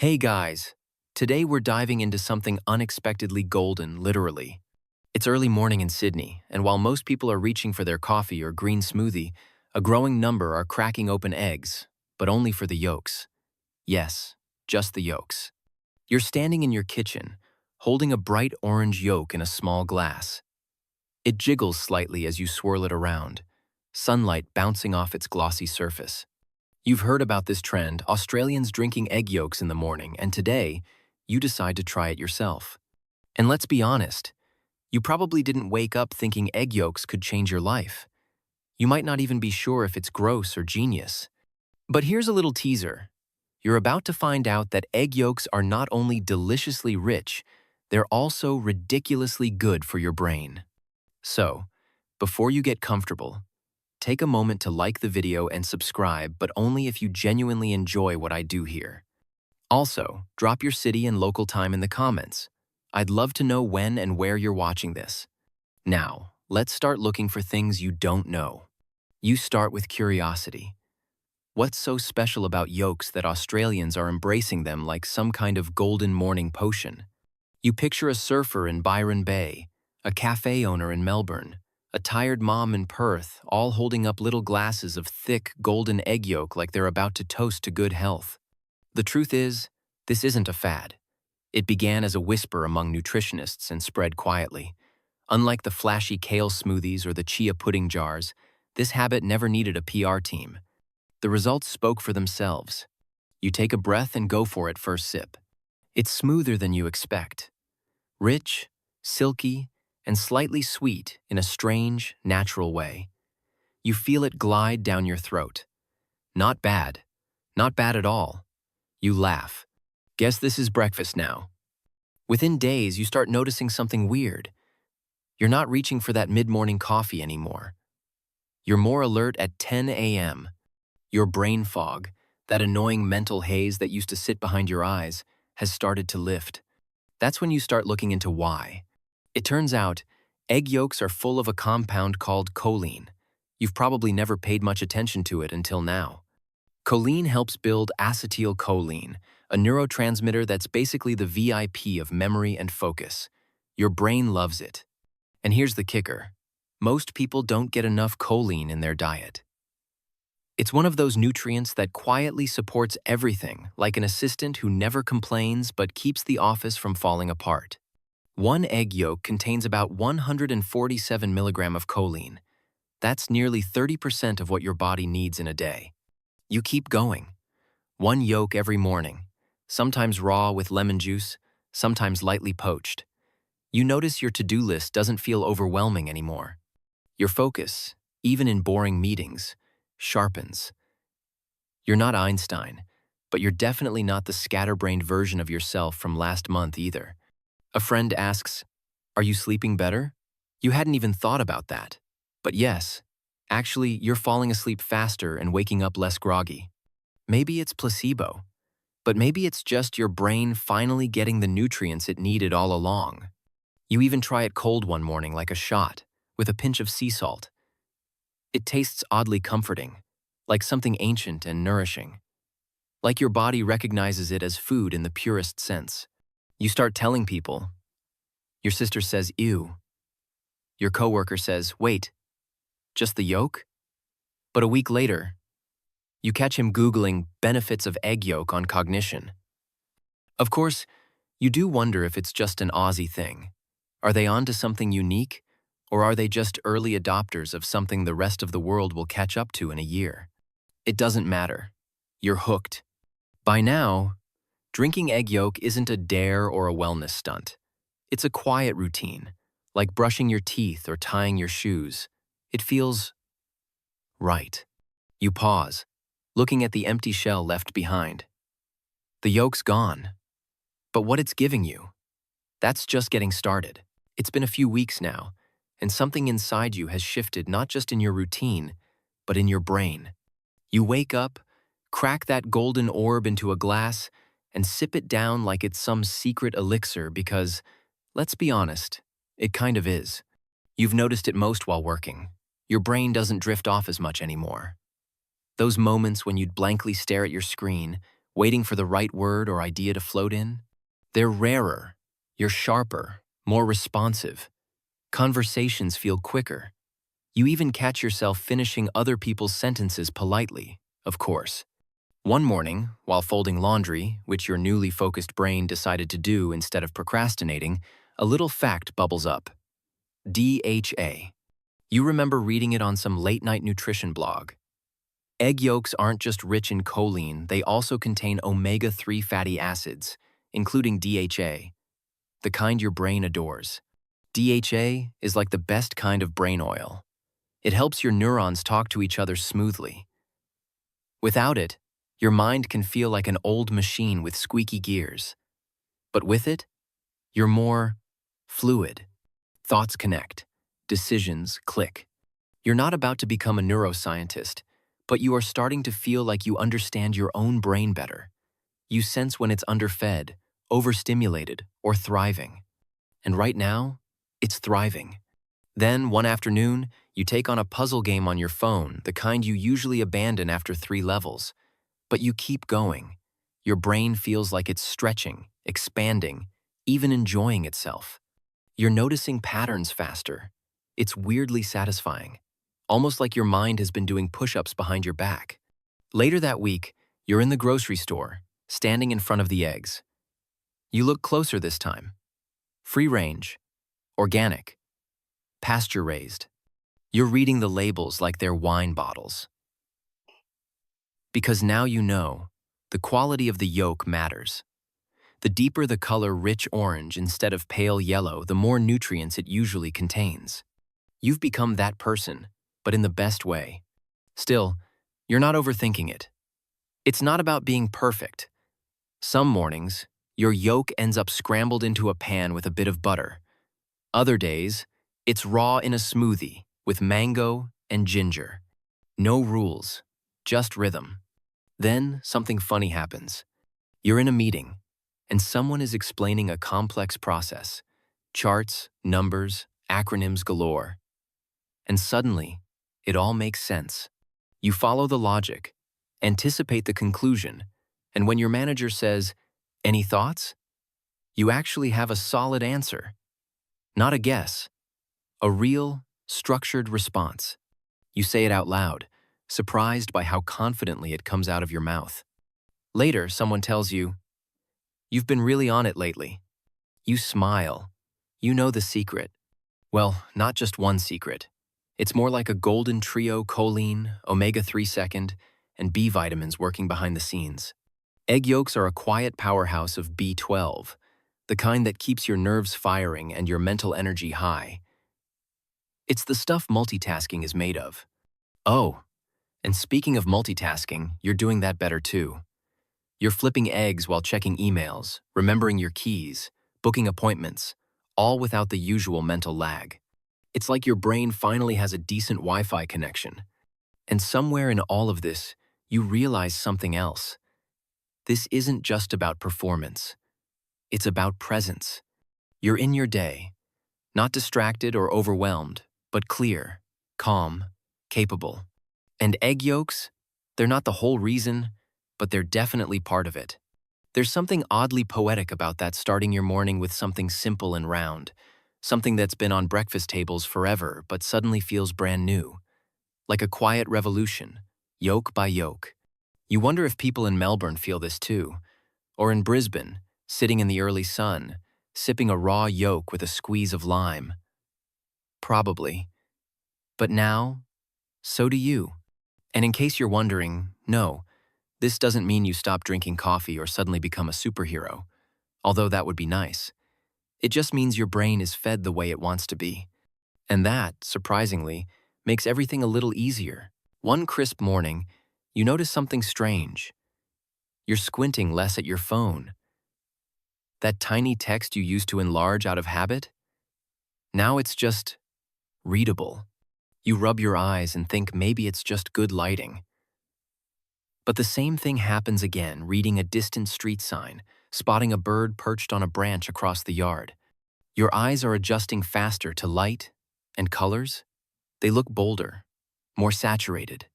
Hey guys, today we're diving into something unexpectedly golden, literally. It's early morning in Sydney, and while most people are reaching for their coffee or green smoothie, a growing number are cracking open eggs, but only for the yolks. Yes, just the yolks. You're standing in your kitchen, holding a bright orange yolk in a small glass. It jiggles slightly as you swirl it around, sunlight bouncing off its glossy surface. You've heard about this trend, Australians drinking egg yolks in the morning, and today, you decide to try it yourself. And let's be honest, you probably didn't wake up thinking egg yolks could change your life. You might not even be sure if it's gross or genius. But here's a little teaser. You're about to find out that egg yolks are not only deliciously rich, they're also ridiculously good for your brain. So, before you get comfortable, take a moment to like the video and subscribe, but only if you genuinely enjoy what I do here. Also, drop your city and local time in the comments. I'd love to know when and where you're watching this. Now, let's start looking for things you don't know. You start with curiosity. What's so special about yolks that Australians are embracing them like some kind of golden morning potion? You picture a surfer in Byron Bay, a cafe owner in Melbourne, a tired mom in Perth, all holding up little glasses of thick, golden egg yolk like they're about to toast to good health. The truth is, this isn't a fad. It began as a whisper among nutritionists and spread quietly. Unlike the flashy kale smoothies or the chia pudding jars, this habit never needed a PR team. The results spoke for themselves. You take a breath and go for it first sip. It's smoother than you expect. Rich, silky, and slightly sweet in a strange, natural way. You feel it glide down your throat. Not bad. Not bad at all. You laugh. Guess this is breakfast now. Within days, you start noticing something weird. You're not reaching for that mid-morning coffee anymore. You're more alert at 10 a.m. Your brain fog, that annoying mental haze that used to sit behind your eyes, has started to lift. That's when you start looking into why. It turns out, egg yolks are full of a compound called choline. You've probably never paid much attention to it until now. Choline helps build acetylcholine, a neurotransmitter that's basically the VIP of memory and focus. Your brain loves it. And here's the kicker. Most people don't get enough choline in their diet. It's one of those nutrients that quietly supports everything, like an assistant who never complains but keeps the office from falling apart. One egg yolk contains about 147 milligrams of choline. That's nearly 30% of what your body needs in a day. You keep going. One yolk every morning, sometimes raw with lemon juice, sometimes lightly poached. You notice your to-do list doesn't feel overwhelming anymore. Your focus, even in boring meetings, sharpens. You're not Einstein, but you're definitely not the scatterbrained version of yourself from last month either. A friend asks, "Are you sleeping better?" You hadn't even thought about that. But yes, actually, you're falling asleep faster and waking up less groggy. Maybe it's placebo, but maybe it's just your brain finally getting the nutrients it needed all along. You even try it cold one morning like a shot, with a pinch of sea salt. It tastes oddly comforting, like something ancient and nourishing. Like your body recognizes it as food in the purest sense. You start telling people. Your sister says, "Ew." Your coworker says, "Wait, just the yolk?" But a week later, you catch him Googling benefits of egg yolk on cognition. Of course, you do wonder if it's just an Aussie thing. Are they onto something unique, or are they just early adopters of something the rest of the world will catch up to in a year? It doesn't matter. You're hooked. By now, drinking egg yolk isn't a dare or a wellness stunt. It's a quiet routine, like brushing your teeth or tying your shoes. It feels right. You pause, looking at the empty shell left behind. The yolk's gone. But what it's giving you, that's just getting started. It's been a few weeks now, and something inside you has shifted not just in your routine, but in your brain. You wake up, crack that golden orb into a glass, and sip it down like it's some secret elixir because, let's be honest, it kind of is. You've noticed it most while working. Your brain doesn't drift off as much anymore. Those moments when you'd blankly stare at your screen, waiting for the right word or idea to float in. They're rarer, you're sharper, more responsive. Conversations feel quicker. You even catch yourself finishing other people's sentences politely, of course. One morning, while folding laundry, which your newly focused brain decided to do instead of procrastinating, a little fact bubbles up. DHA. You remember reading it on some late-night nutrition blog. Egg yolks aren't just rich in choline, they also contain omega-3 fatty acids, including DHA, the kind your brain adores. DHA is like the best kind of brain oil. It helps your neurons talk to each other smoothly. Without it, your mind can feel like an old machine with squeaky gears. But with it, you're more fluid. Thoughts connect. Decisions click. You're not about to become a neuroscientist, but you are starting to feel like you understand your own brain better. You sense when it's underfed, overstimulated, or thriving. And right now, it's thriving. Then, one afternoon, you take on a puzzle game on your phone, the kind you usually abandon after 3 levels. But you keep going. Your brain feels like it's stretching, expanding, even enjoying itself. You're noticing patterns faster. It's weirdly satisfying, almost like your mind has been doing push-ups behind your back. Later that week, you're in the grocery store, standing in front of the eggs. You look closer this time. Free range, organic, pasture-raised. You're reading the labels like they're wine bottles. Because now you know, the quality of the yolk matters. The deeper the color rich orange instead of pale yellow, the more nutrients it usually contains. You've become that person, but in the best way. Still, you're not overthinking it. It's not about being perfect. Some mornings, your yolk ends up scrambled into a pan with a bit of butter. Other days, it's raw in a smoothie with mango and ginger. No rules, just rhythm. Then something funny happens. You're in a meeting, and someone is explaining a complex process. Charts, numbers, acronyms galore. And suddenly, it all makes sense. You follow the logic, anticipate the conclusion, and when your manager says, "Any thoughts?" you actually have a solid answer. Not a guess. A real, structured response. You say it out loud, surprised by how confidently it comes out of your mouth. Later, someone tells you, "You've been really on it lately." You smile. You know the secret. Well, not just one secret. It's more like a golden trio: choline, omega-3 second, and B vitamins working behind the scenes. Egg yolks are a quiet powerhouse of B12, the kind that keeps your nerves firing and your mental energy high. It's the stuff multitasking is made of. Oh, and speaking of multitasking, you're doing that better too. You're flipping eggs while checking emails, remembering your keys, booking appointments, all without the usual mental lag. It's like your brain finally has a decent Wi-Fi connection. And somewhere in all of this, you realize something else. This isn't just about performance. It's about presence. You're in your day, not distracted or overwhelmed, but clear, calm, capable. And egg yolks, they're not the whole reason, but they're definitely part of it. There's something oddly poetic about that, starting your morning with something simple and round, something that's been on breakfast tables forever but suddenly feels brand new. Like a quiet revolution, yolk by yolk. You wonder if people in Melbourne feel this too, or in Brisbane, sitting in the early sun, sipping a raw yolk with a squeeze of lime. Probably. But now, so do you. And in case you're wondering, no, this doesn't mean you stop drinking coffee or suddenly become a superhero, although that would be nice. It just means your brain is fed the way it wants to be. And that, surprisingly, makes everything a little easier. One crisp morning, you notice something strange. You're squinting less at your phone. That tiny text you used to enlarge out of habit? Now it's just readable. You rub your eyes and think maybe it's just good lighting. But the same thing happens again, reading a distant street sign, spotting a bird perched on a branch across the yard. Your eyes are adjusting faster to light and colors. They look bolder, more saturated.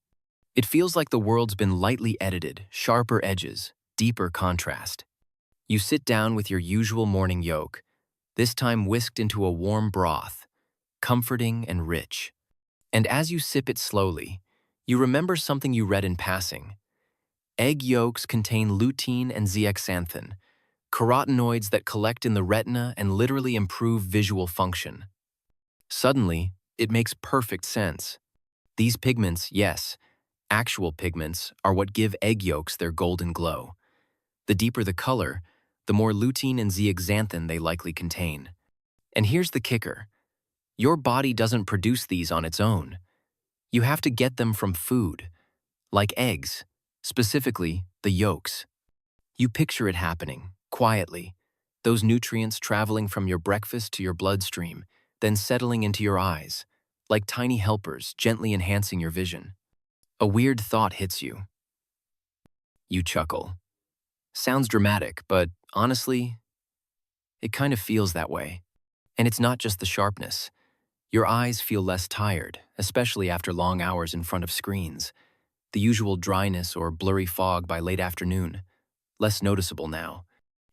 It feels like the world's been lightly edited, sharper edges, deeper contrast. You sit down with your usual morning yolk, this time whisked into a warm broth, comforting and rich. And as you sip it slowly, you remember something you read in passing. Egg yolks contain lutein and zeaxanthin, carotenoids that collect in the retina and literally improve visual function. Suddenly, it makes perfect sense. These pigments, yes, actual pigments, are what give egg yolks their golden glow. The deeper the color, the more lutein and zeaxanthin they likely contain. And here's the kicker. Your body doesn't produce these on its own. You have to get them from food, like eggs, specifically the yolks. You picture it happening, quietly, those nutrients traveling from your breakfast to your bloodstream, then settling into your eyes, like tiny helpers gently enhancing your vision. A weird thought hits you. You chuckle. Sounds dramatic, but honestly, it kind of feels that way. And it's not just the sharpness. Your eyes feel less tired, especially after long hours in front of screens. The usual dryness or blurry fog by late afternoon, less noticeable now.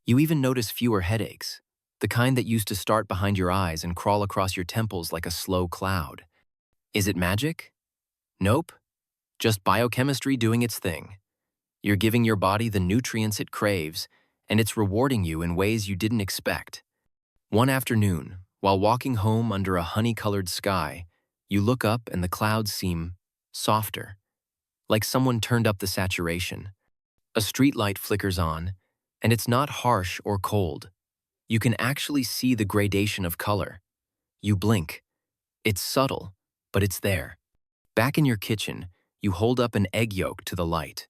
You even notice fewer headaches, the kind that used to start behind your eyes and crawl across your temples like a slow cloud. Is it magic? Nope. Just biochemistry doing its thing. You're giving your body the nutrients it craves, and it's rewarding you in ways you didn't expect. One afternoon, while walking home under a honey-colored sky, you look up and the clouds seem softer, like someone turned up the saturation. A streetlight flickers on, and it's not harsh or cold. You can actually see the gradation of color. You blink. It's subtle, but it's there. Back in your kitchen, you hold up an egg yolk to the light.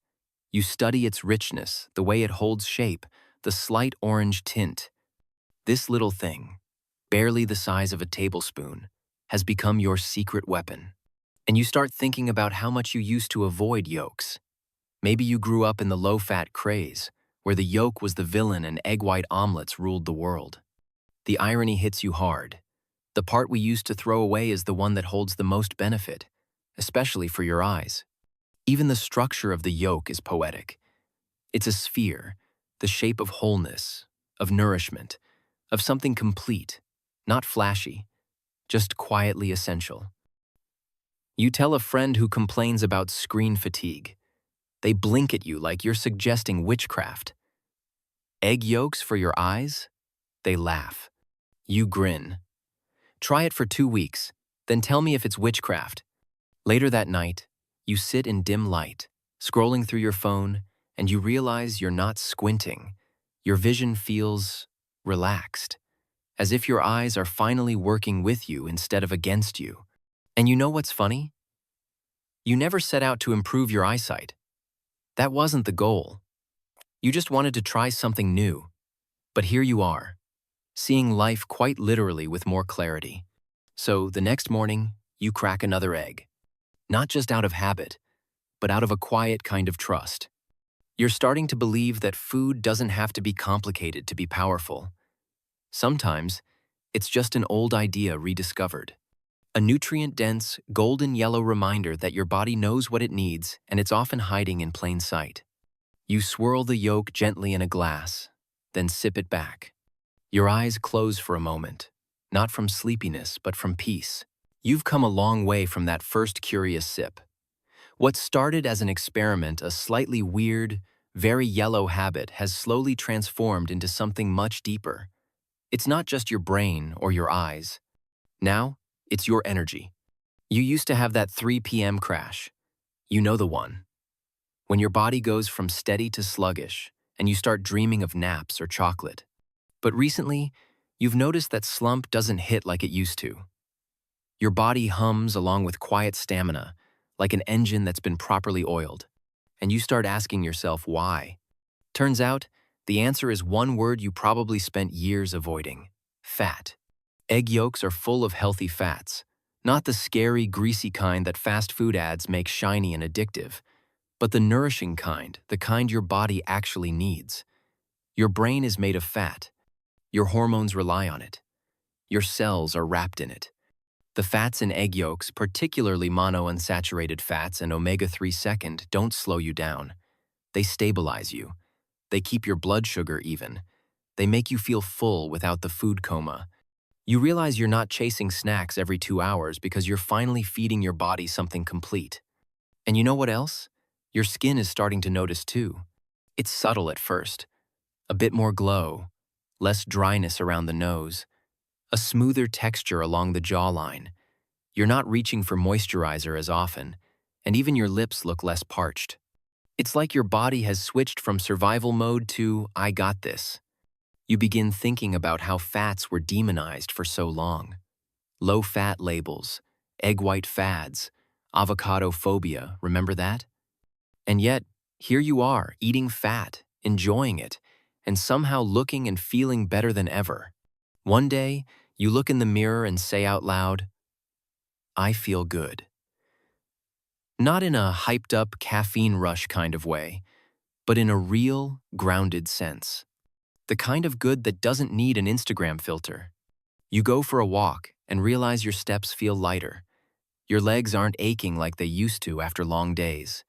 You study its richness, the way it holds shape, the slight orange tint. This little thing, barely the size of a tablespoon, has become your secret weapon. And you start thinking about how much you used to avoid yolks. Maybe you grew up in the low-fat craze, where the yolk was the villain and egg white omelets ruled the world. The irony hits you hard. The part we used to throw away is the one that holds the most benefit, especially for your eyes. Even the structure of the yolk is poetic. It's a sphere, the shape of wholeness, of nourishment, of something complete, not flashy, just quietly essential. You tell a friend who complains about screen fatigue. They blink at you like you're suggesting witchcraft. Egg yolks for your eyes? They laugh. You grin. Try it for 2 weeks, then tell me if it's witchcraft. Later that night, you sit in dim light, scrolling through your phone, and you realize you're not squinting. Your vision feels relaxed, as if your eyes are finally working with you instead of against you. And you know what's funny? You never set out to improve your eyesight. That wasn't the goal. You just wanted to try something new. But here you are, seeing life quite literally with more clarity. So the next morning, you crack another egg. Not just out of habit, but out of a quiet kind of trust. You're starting to believe that food doesn't have to be complicated to be powerful. Sometimes, it's just an old idea rediscovered. A nutrient-dense, golden yellow reminder that your body knows what it needs and it's often hiding in plain sight. You swirl the yolk gently in a glass, then sip it back. Your eyes close for a moment, not from sleepiness but from peace. You've come a long way from that first curious sip. What started as an experiment, a slightly weird, very yellow habit, has slowly transformed into something much deeper. It's not just your brain or your eyes. Now, it's your energy. You used to have that 3 p.m. crash. You know the one. When your body goes from steady to sluggish, and you start dreaming of naps or chocolate. But recently, you've noticed that slump doesn't hit like it used to. Your body hums along with quiet stamina, like an engine that's been properly oiled. And you start asking yourself why. Turns out, the answer is one word you probably spent years avoiding: fat. Egg yolks are full of healthy fats, not the scary, greasy kind that fast food ads make shiny and addictive, but the nourishing kind, the kind your body actually needs. Your brain is made of fat. Your hormones rely on it. Your cells are wrapped in it. The fats in egg yolks, particularly monounsaturated fats and omega-3 second, don't slow you down. They stabilize you. They keep your blood sugar even. They make you feel full without the food coma. You realize you're not chasing snacks every 2 hours because you're finally feeding your body something complete. And you know what else? Your skin is starting to notice too. It's subtle at first. A bit more glow, less dryness around the nose, a smoother texture along the jawline. You're not reaching for moisturizer as often, and even your lips look less parched. It's like your body has switched from survival mode to "I got this." You begin thinking about how fats were demonized for so long. Low-fat labels, egg white fads, avocado phobia, remember that? And yet, here you are, eating fat, enjoying it, and somehow looking and feeling better than ever. One day, you look in the mirror and say out loud, "I feel good." Not in a hyped-up caffeine rush kind of way, but in a real, grounded sense. The kind of good that doesn't need an Instagram filter. You go for a walk and realize your steps feel lighter. Your legs aren't aching like they used to after long days.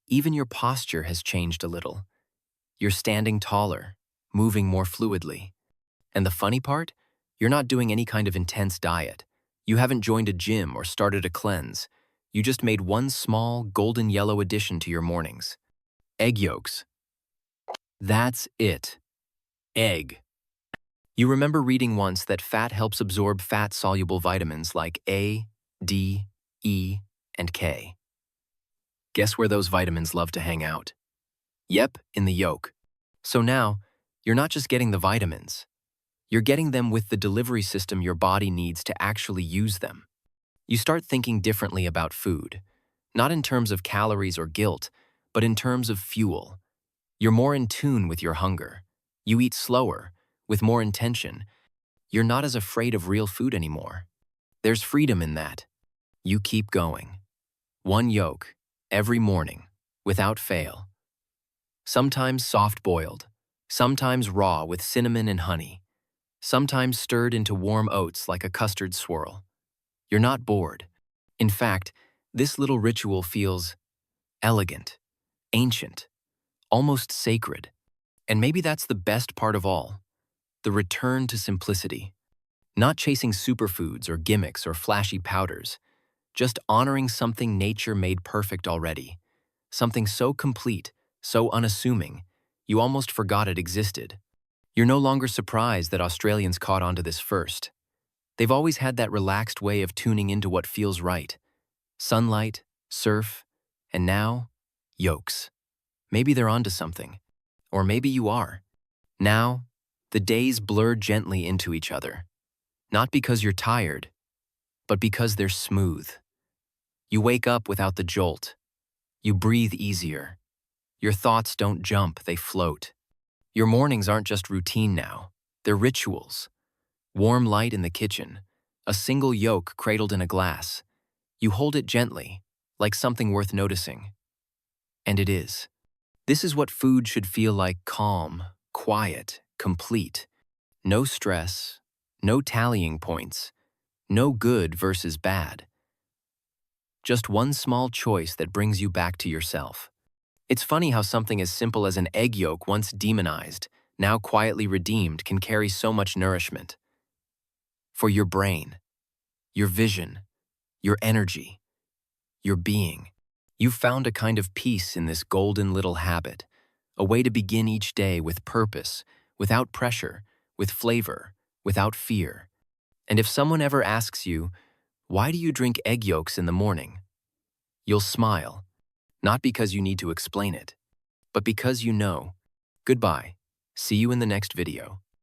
Even your posture has changed a little. You're standing taller, moving more fluidly. And the funny part? You're not doing any kind of intense diet. You haven't joined a gym or started a cleanse. You just made one small, golden yellow addition to your mornings. Egg yolks. That's it. Egg. You remember reading once that fat helps absorb fat-soluble vitamins like A, D, E, and K. Guess where those vitamins love to hang out? Yep, in the yolk. So now, you're not just getting the vitamins. You're getting them with the delivery system your body needs to actually use them. You start thinking differently about food, not in terms of calories or guilt, but in terms of fuel. You're more in tune with your hunger. You eat slower, with more intention. You're not as afraid of real food anymore. There's freedom in that. You keep going. One yolk, every morning, without fail. Sometimes soft-boiled, sometimes raw with cinnamon and honey, sometimes stirred into warm oats like a custard swirl. You're not bored. In fact, this little ritual feels elegant, ancient, almost sacred. And maybe that's the best part of all, the return to simplicity. Not chasing superfoods or gimmicks or flashy powders, just honoring something nature made perfect already. Something so complete, so unassuming, you almost forgot it existed. You're no longer surprised that Australians caught on to this first. They've always had that relaxed way of tuning into what feels right. Sunlight, surf, and now, yolks. Maybe they're onto something. Or maybe you are. Now, the days blur gently into each other. Not because you're tired, but because they're smooth. You wake up without the jolt. You breathe easier. Your thoughts don't jump, they float. Your mornings aren't just routine now. They're rituals. Warm light in the kitchen, a single yolk cradled in a glass. You hold it gently, like something worth noticing. And it is. This is what food should feel like: calm, quiet, complete. No stress, no tallying points, no good versus bad. Just one small choice that brings you back to yourself. It's funny how something as simple as an egg yolk, once demonized, now quietly redeemed, can carry so much nourishment. For your brain, your vision, your energy, your being. You've found a kind of peace in this golden little habit, a way to begin each day with purpose, without pressure, with flavor, without fear. And if someone ever asks you, "Why do you drink egg yolks in the morning?" you'll smile, not because you need to explain it, but because you know. Goodbye. See you in the next video.